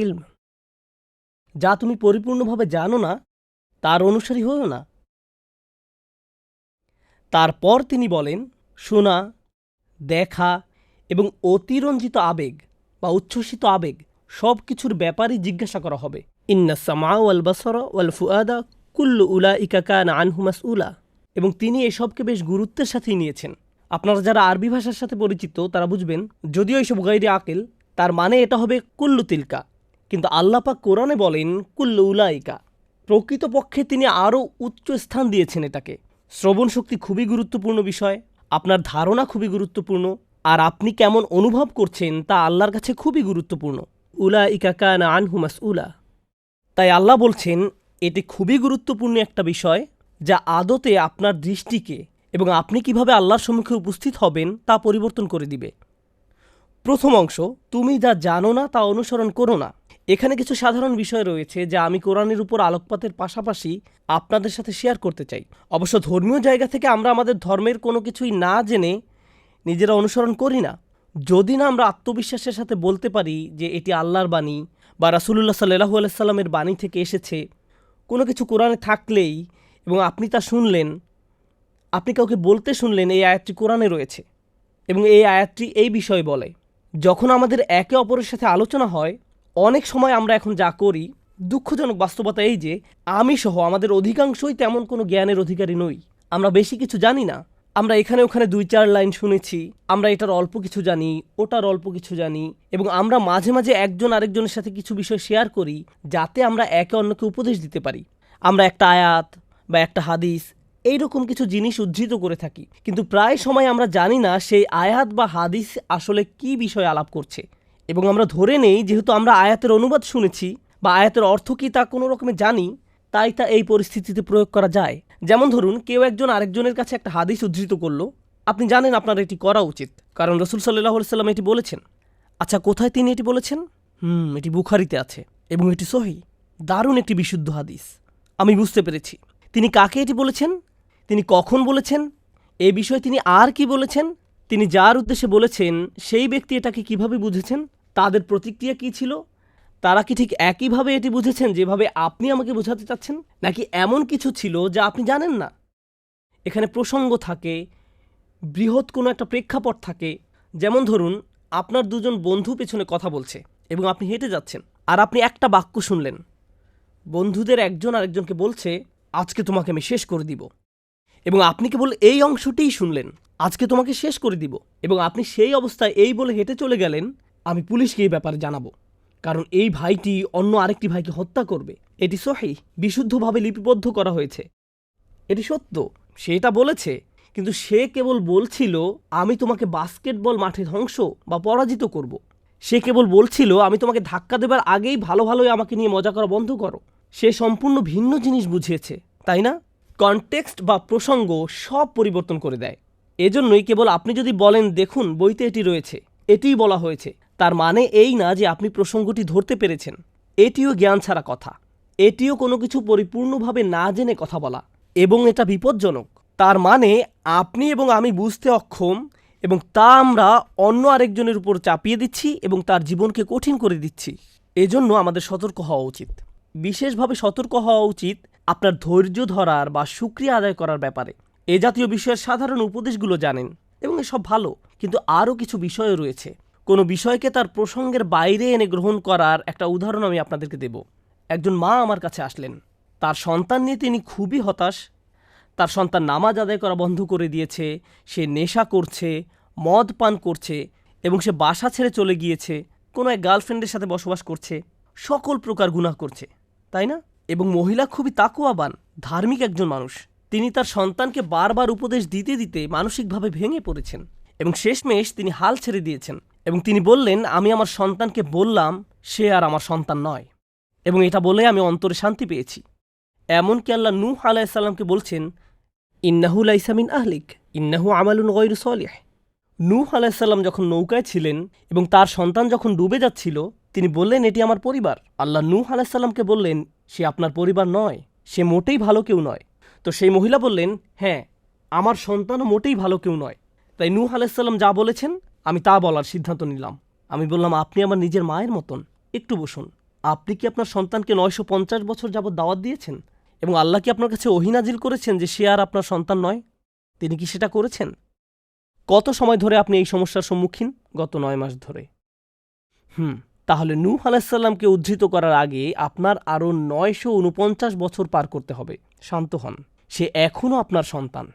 ইলম, যা তুমি পরিপূর্ণভাবে জানো না তার অনুসারী হও না। তারপর তিনি বলেন, শোনা, দেখা এবং অতিরঞ্জিত আবেগ বা উচ্ছ্বসিত আবেগ সব কিছুর ব্যাপারেই জিজ্ঞাসা করা হবে। ইন্না সামআ ওয়াল বাসারা ওয়াল ফুআদা কুল্লু উলাইকা কানা আনহু মাসউলা। এবং তিনি এসবকে বেশ গুরুত্বের সাথেই নিয়েছেন। আপনারা যারা আরবি ভাষার সাথে পরিচিত তারা বুঝবেন, যদিও এইসব গায়রে আকিল, তার মানে এটা হবে কুল্লু তিলকা, কিন্তু আল্লাহ পাক কোরআনে বলেন কুল্লু উলাইকা। প্রকৃতপক্ষে তিনি আরও উচ্চ স্থান দিয়েছেন এটাকে। শ্রবণ শক্তি খুবই গুরুত্বপূর্ণ বিষয়, আপনার ধারণা খুবই গুরুত্বপূর্ণ, আর আপনি কেমন অনুভব করছেন তা আল্লাহর কাছে খুবই গুরুত্বপূর্ণ। উলাইকা কানা আনহু মাসউলা। তাই আল্লাহ বলছেন এটি খুবই গুরুত্বপূর্ণ একটা বিষয় যা আদতে আপনার দৃষ্টিকে এবং আপনি কিভাবে আল্লাহর সম্মুখে উপস্থিত হবেন তা পরিবর্তন করে দিবে। প্রথম অংশ, তুমি যা জানো না তা অনুসরণ করো না। এখানে কিছু সাধারণ বিষয় রয়েছে যা আমি কোরআনের উপর আলোকপাতের পাশাপাশি আপনাদের সাথে শেয়ার করতে চাই। অবশ্য ধর্মীয় জায়গা থেকে আমরা আমাদের ধর্মের কোনো কিছুই না জেনে নিজেরা অনুসরণ করি না, যদি না আমরা আত্মবিশ্বাসের সাথে বলতে পারি যে এটি আল্লাহর বাণী বা রাসূলুল্লাহ সাল্লাল্লাহু আলাইহি সাল্লামের বাণী থেকে এসেছে। কোনো কিছু কোরআনে থাকলেই এবং আপনি তা শুনলেন, আপনি কাউকে বলতে শুনলেন এই আয়াতটি কোরআনে রয়েছে এবং এই আয়াতটি এই বিষয়ে বলে। যখন আমাদের একে অপরের সাথে আলোচনা হয়, অনেক সময় আমরা এখন যা করি, দুঃখজনক বাস্তবতা এই যে আমি সহ আমাদের অধিকাংশই তেমন কোনো জ্ঞানের অধিকারী নই। আমরা বেশি কিছু জানি না। আমরা এখানে ওখানে 2-4 লাইন শুনেছি, আমরা এটার অল্প কিছু জানি, ওটার অল্প কিছু জানি, এবং আমরা মাঝে মাঝে একজন আরেকজনের সাথে কিছু বিষয় শেয়ার করি যাতে আমরা একে অন্যকে উপদেশ দিতে পারি। আমরা একটা আয়াত বা একটা হাদিস এইরকম কিছু জিনিস উদ্ধৃত করে থাকি, কিন্তু প্রায় সময় আমরা জানি না সেই আয়াত বা হাদিস আসলে কি বিষয়ে আলাপ করছে, এবং আমরা ধরে নেই যেহেতু আমরা আয়াতের অনুবাদ শুনেছি বা আয়াতের অর্থ কী তা কোনো রকমে জানি, তাই তা এই পরিস্থিতিতে প্রয়োগ করা যায়। যেমন ধরুন, কেউ একজন আরেকজনের কাছে একটা হাদিস উদ্ধৃত করলো, আপনি জানেন আপনার এটি করা উচিত কারণ রাসূল সাল্লাল্লাহু আলাইহি সাল্লাম এটি বলেছেন। আচ্ছা, কোথায় তিনি এটি বলেছেন? এটি বুখারীতে আছে এবং এটি সহিহ, দারুণ একটি বিশুদ্ধ হাদিস। আমি বুঝতে পেরেছি তিনি কাকে এটি বলেছেন, তিনি কখন বলেছেন, এ বিষয়ে তিনি আর কি বলেছেন, তিনি যার উদ্দেশ্যে বলেছেন সেই ব্যক্তি এটাকে কিভাবে বুঝেছেন, তাদের প্রতিক্রিয়া কী ছিল, তারা কি ঠিক একইভাবে এটি বুঝেছেন যেভাবে আপনি আমাকে বোঝাতে চাচ্ছেন, নাকি এমন কিছু ছিল যা আপনি জানেন না। এখানে প্রসঙ্গ থাকে, বৃহৎ কোনো একটা প্রেক্ষাপট থাকে। যেমন ধরুন, আপনার দুজন বন্ধু পেছনে কথা বলছে এবং আপনি হেঁটে যাচ্ছেন, আর আপনি একটা বাক্য শুনলেন। বন্ধুদের একজন আরেকজনকে বলছে, আজকে তোমাকে আমি শেষ করে দিব, এবং আপনি কেবল এই অংশটিই শুনলেন, আজকে তোমাকে শেষ করে দিব, এবং আপনি সেই অবস্থায় এই বলে হেঁটে চলে গেলেন, আমি পুলিশকে এই ব্যাপারে জানাবো, কারণ এই ভাইটি অন্য আরেকটি ভাইকে হত্যা করবে। এটি সহিহ, বিশুদ্ধভাবে লিপিবদ্ধ করা হয়েছে, এটি সত্য, সে এটা বলেছে, কিন্তু সে কেবল বলছিল আমি তোমাকে বাস্কেটবল মাঠে ধ্বংস বা পরাজিত করব। সে কেবল বলছিল আমি তোমাকে ধাক্কা দেবার আগেই ভালো ভালোই আমাকে নিয়ে মজা করা বন্ধ করো। সে সম্পূর্ণ ভিন্ন জিনিস বুঝিয়েছে, তাই না? কনটেক্সট বা প্রসঙ্গ সব পরিবর্তন করে দেয়। এজন্যই কেবল আপনি যদি বলেন দেখুন বইতে এটি রয়েছে, এটিই বলা হয়েছে, তার মানে এই না যে আপনি প্রসঙ্গটি ধরতে পেরেছেন। এটিও জ্ঞান ছাড়া কথা, এটিও কোনো কিছু পরিপূর্ণভাবে না জেনে কথা বলা, এবং এটা বিপজ্জনক। তার মানে আপনি এবং আমি বুঝতে অক্ষম, এবং তা আমরা অন্য আরেকজনের উপর চাপিয়ে দিচ্ছি এবং তার জীবনকে কঠিন করে দিচ্ছি। এজন্য আমাদের সতর্ক হওয়া উচিত। বিশেষভাবে সতর্ক হওয়া উচিত আপনার ধৈর্য ধরার বা শুকরিয়া আদায় করার ব্যাপারে। এ জাতীয় বিষয়ের সাধারণ উপদেশগুলো জানেন এবং এসব ভালো, কিন্তু আরও কিছু বিষয় রয়েছে। কোনো বিষয়কে তার প্রসঙ্গের বাইরে এনে গ্রহণ করার একটা উদাহরণ আমি আপনাদেরকে দেব। একজন মা আমার কাছে আসলেন, তার সন্তান নিয়ে তিনি খুবই হতাশ। তার সন্তান নামাজ আদায় করা বন্ধ করে দিয়েছে, সে নেশা করছে, মদ পান করছে, এবং সে বাসা ছেড়ে চলে গিয়েছে, কোনো এক গার্লফ্রেন্ডের সাথে বসবাস করছে, সকল প্রকার গুনাহ করছে, তাই না? এবং মহিলা খুবই তাকওয়াবান, ধার্মিক একজন মানুষ। তিনি তার সন্তানকে বারবার উপদেশ দিতে দিতে মানসিকভাবে ভেঙে পড়েছেন এবং শেষমেশ তিনি হাল ছেড়ে দিয়েছেন, এবং তিনি বললেন আমি আমার সন্তানকে বললাম সে আর আমার সন্তান নয়, এবং এটা বলে আমি অন্তরে শান্তি পেয়েছি। এমনকি আল্লাহ নূহ আলাইহিস সালামকে বলছেন ইন্নাহু লাইসা মিন আহলিক ইন্নাহু আমালুন গায়রু সলিহ। নূহ আলাইহিস সালাম যখন নৌকায় ছিলেন এবং তার সন্তান যখন ডুবে যাচ্ছিল, তিনি বললেন এটি আমার পরিবার। আল্লাহ নূহ আলাইহিস সালামকে বললেন সে আপনার পরিবার নয়, সে মোটেই ভালো কেউ নয়। তো সেই মহিলা বললেন হ্যাঁ, আমার সন্তানও মোটেই ভালো কেউ নয়। তাই নূহ আলাইহিস সালাম যা বলেছেন আমি তা বলার সিদ্ধান্ত নিলাম। আমি বললাম আপনি আমার নিজের মায়ের মতন, একটু বসুন। আপনি কি আপনার সন্তানকে 950 বছর যাবৎ দাওয়াত দিয়েছেন এবং আল্লাহ কি আপনার কাছে ওহী নাজিল করেছেন যে সে আর আপনার সন্তান নয়? তিনি কি সেটা করেছেন? কত সময় ধরে আপনি এই সমস্যার সম্মুখীন? গত 9 মাস ধরে। তাহলে নূহ আলাইহিসসালামকে উদ্ধৃত করার আগে আপনার আরও 949 বছর পার করতে হবে। শান্ত হন, সে এখনও আপনার সন্তান।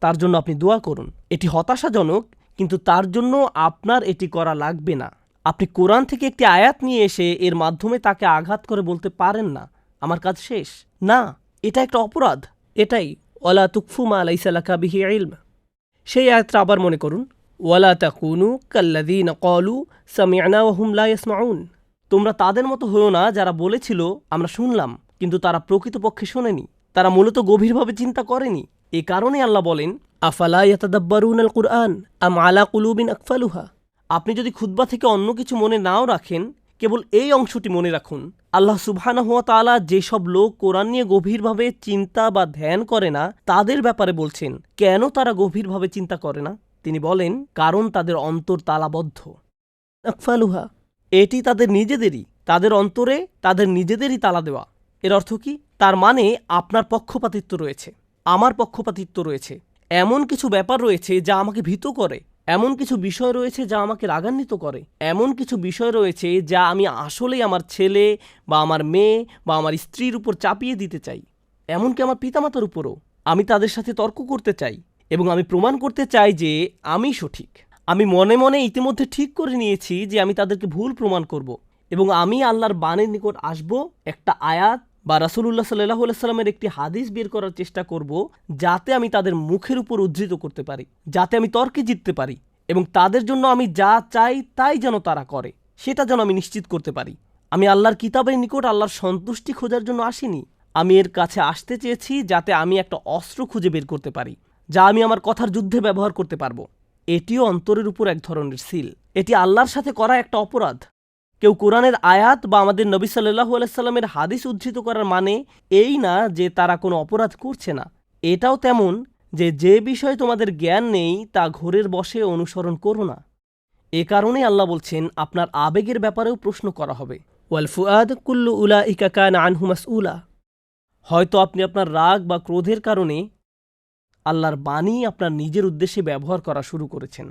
তার জন্য আপনি দোয়া করুন। এটি হতাশাজনক, কিন্তু তার জন্য আপনার এটি করা লাগবে না। আপনি কোরআন থেকে একটি আয়াত নিয়ে এসে এর মাধ্যমে তাকে আঘাত করে বলতে পারেন না, আমার কাজ শেষ। না, এটা একটা অপরাধ। এটাই ওয়ালা তুকফু মা লাইসা লাকা বিহি ইলম। সেই আয়াতটা আবার মনে করুন, ওয়ালা তাকুনু কাল্লাযীনা ক্বালু সামি'না ওয়া হুম লা ইয়াসমাউন। তোমরা তাদের মতো হয়ো না যারা বলেছিল আমরা শুনলাম, কিন্তু তারা প্রকৃতপক্ষে শোনেনি, তারা মূলত গভীরভাবে চিন্তা করেনি। এ কারণে আল্লাহ বলেন, আফালা ইয়াতাদাব্বারুনাল কুরআন আম আলা কুলুবিন আকফালুহা। আপনি যদি খুতবা থেকে অন্য কিছু মনে নাও রাখেন, কেবল এই অংশটি মনে রাখুন, আল্লাহ সুবহানাহু ওয়া তাআলা যেসব লোক কোরআন নিয়ে গভীরভাবে চিন্তা বা ধ্যান করে না তাদের ব্যাপারে বলছেন। কেন তারা গভীরভাবে চিন্তা করে না? তিনি বলেন, কারণ তাদের অন্তর তালাবদ্ধ। আকফালুহা, এটি তাদের নিজেদেরই, তাদের অন্তরে তাদের নিজেদেরই তালা দেওয়া। এর অর্থ কি? তার মানে আপনার পক্ষপাতিত্ব রয়েছে, আমার পক্ষপাতিত্ব রয়েছে, এমন কিছু ব্যাপার রয়েছে যা আমাকে ভীত করে, এমন কিছু বিষয় রয়েছে যা আমাকে রাগান্বিত করে, এমন কিছু বিষয় রয়েছে যা আমি আসলেই আমার ছেলে বা আমার মেয়ে বা আমার স্ত্রীর উপর চাপিয়ে দিতে চাই, এমনকি আমার পিতামাতার উপরও। আমি তাদের সাথে তর্ক করতে চাই এবং আমি প্রমাণ করতে চাই যে আমি সঠিক। আমি মনে মনে ইতিমধ্যে ঠিক করে নিয়েছি যে আমি তাদেরকে ভুল প্রমাণ করব এবং আমি আল্লাহর বাণীর নিকট আসব, একটা আয়াত বা রাসূলুল্লাহ সাল্লাল্লাহু আলাইহি সাল্লামের একটি হাদিস বের করার চেষ্টা করব, যাতে আমি তাদের মুখের উপর উদ্ধৃত করতে পারি, যাতে আমি তর্কে জিততে পারি এবং তাদের জন্য আমি যা চাই তাই যেন তারা করে, সেটা যেন আমি নিশ্চিত করতে পারি। আমি আল্লাহর কিতাবের নিকট আল্লাহর সন্তুষ্টি খোঁজার জন্য আসিনি। আমি এর কাছে আসতে চেয়েছি যাতে আমি একটা অস্ত্র খুঁজে বের করতে পারি, যা আমি আমার কথার যুদ্ধে ব্যবহার করতে পারবো। এটিও অন্তরের উপর এক ধরনের সিল। এটি আল্লাহর সাথে করা একটা অপরাধ। কেউ কোরআনের আয়াত বা আমাদের নবী সাল্লাল্লাহু আলাইহি সাল্লামের হাদিস উদ্ধৃত করার মানে এই না যে তারা কোনো অপরাধ করছে না। এটাও তেমন যে বিষয়ে তোমাদের জ্ঞান নেই তা ঘোরের বশে অনুসরণ করো না। এ কারণেই আল্লাহ বলছেন, আপনার আবেগের ব্যাপারেও প্রশ্ন করা হবে। ওয়াল ফুআদ কুল্লু উলাইকা কানা আনহু মাসউলা। হয়তো আপনি আপনার রাগ বা ক্রোধের কারণে আল্লাহর বাণী আপনার নিজের উদ্দেশ্যে ব্যবহার করা শুরু করেছেন।